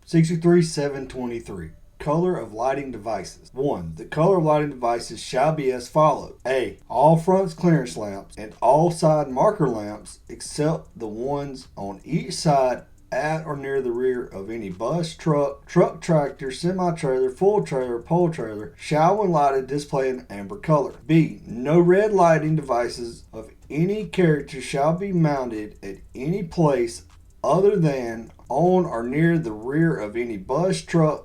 63723. Color of lighting devices. 1. The color of lighting devices shall be as follows. A. All front clearance lamps and all side marker lamps except the ones on each side at or near the rear of any bus, truck, tractor, semi-trailer, full trailer, pole trailer shall when lighted display an amber color. B. No red lighting devices of any character shall be mounted at any place other than on or near the rear of any bus, truck,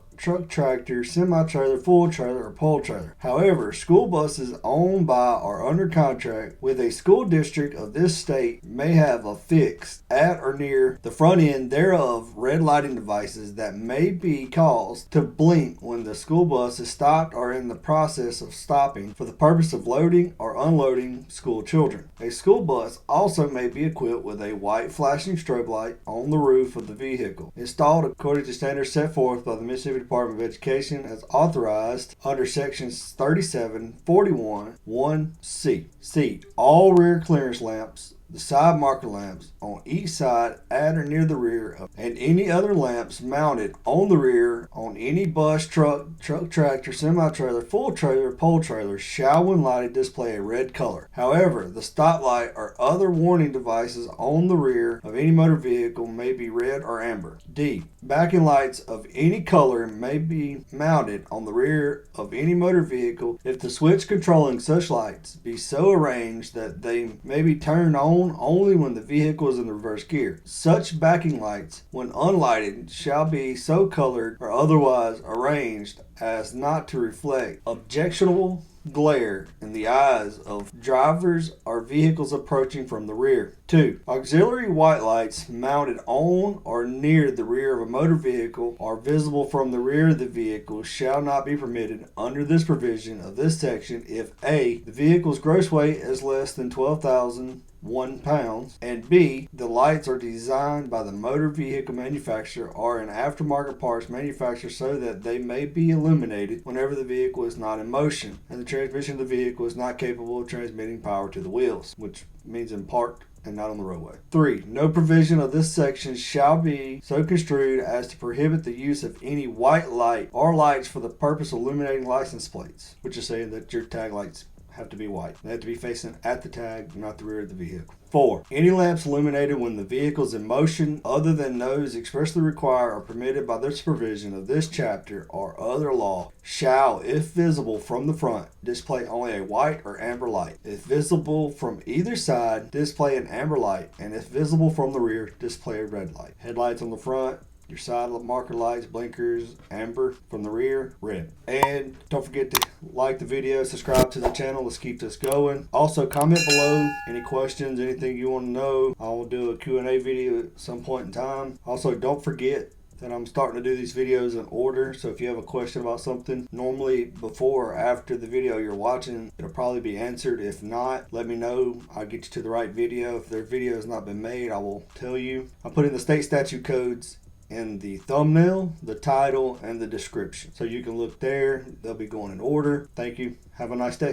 tractor, semi-trailer, full trailer, or pole trailer. However, school buses owned by or under contract with a school district of this state may have affixed at or near the front end thereof red lighting devices that may be caused to blink when the school bus is stopped or in the process of stopping for the purpose of loading or unloading school children. A school bus also may be equipped with a white flashing strobe light on the roof of the vehicle, installed according to standards set forth by the Mississippi Department of Education as authorized under sections 3741 1C. C. All rear clearance lamps, the side marker lamps on each side at or near the rear of, and any other lamps mounted on the rear on any bus, truck, tractor, semi-trailer, full trailer, pole trailer shall when lighted display a red color. However, the stoplight or other warning devices on the rear of any motor vehicle may be red or amber. D. Backing lights of any color may be mounted on the rear of any motor vehicle if the switch controlling such lights be so arranged that they may be turned on only when the vehicle is in the reverse gear. Such backing lights, when unlighted, shall be so colored or otherwise arranged as not to reflect objectionable glare in the eyes of drivers or vehicles approaching from the rear. 2. Auxiliary white lights mounted on or near the rear of a motor vehicle or visible from the rear of the vehicle shall not be permitted under this provision of this section if A. The vehicle's gross weight is less than 12,001 pounds, and B. The lights are designed by the motor vehicle manufacturer or an aftermarket parts manufacturer so that they may be illuminated whenever the vehicle is not in motion and the transmission of the vehicle is not capable of transmitting power to the wheels, which means in parked and not on the roadway. 3. No provision of this section shall be so construed as to prohibit the use of any white light or lights for the purpose of illuminating license plates, which is saying that your tag lights have to be white. They have to be facing at the tag, not the rear of the vehicle. 4. Any lamps illuminated when the vehicle is in motion other than those expressly required or permitted by the provision of this chapter or other law shall, if visible from the front, display only a white or amber light. If visible from either side, display an amber light, and if visible from the rear, display a red light. Headlights on the front, your side marker lights, blinkers, amber. From the rear, red. And don't forget to like the video, subscribe to the channel. Let's keep this going. Also, comment below any questions, anything you want to know. I will do a Q&A video at some point in time. Also, don't forget that I'm starting to do these videos in order. So if you have a question about something, normally before or after the video you're watching, it'll probably be answered. If not, let me know. I'll get you to the right video. If their video has not been made, I will tell you. I'll put in the state statute codes in the thumbnail, the title, and the description. So you can look there. They'll be going in order. Thank you. Have a nice day.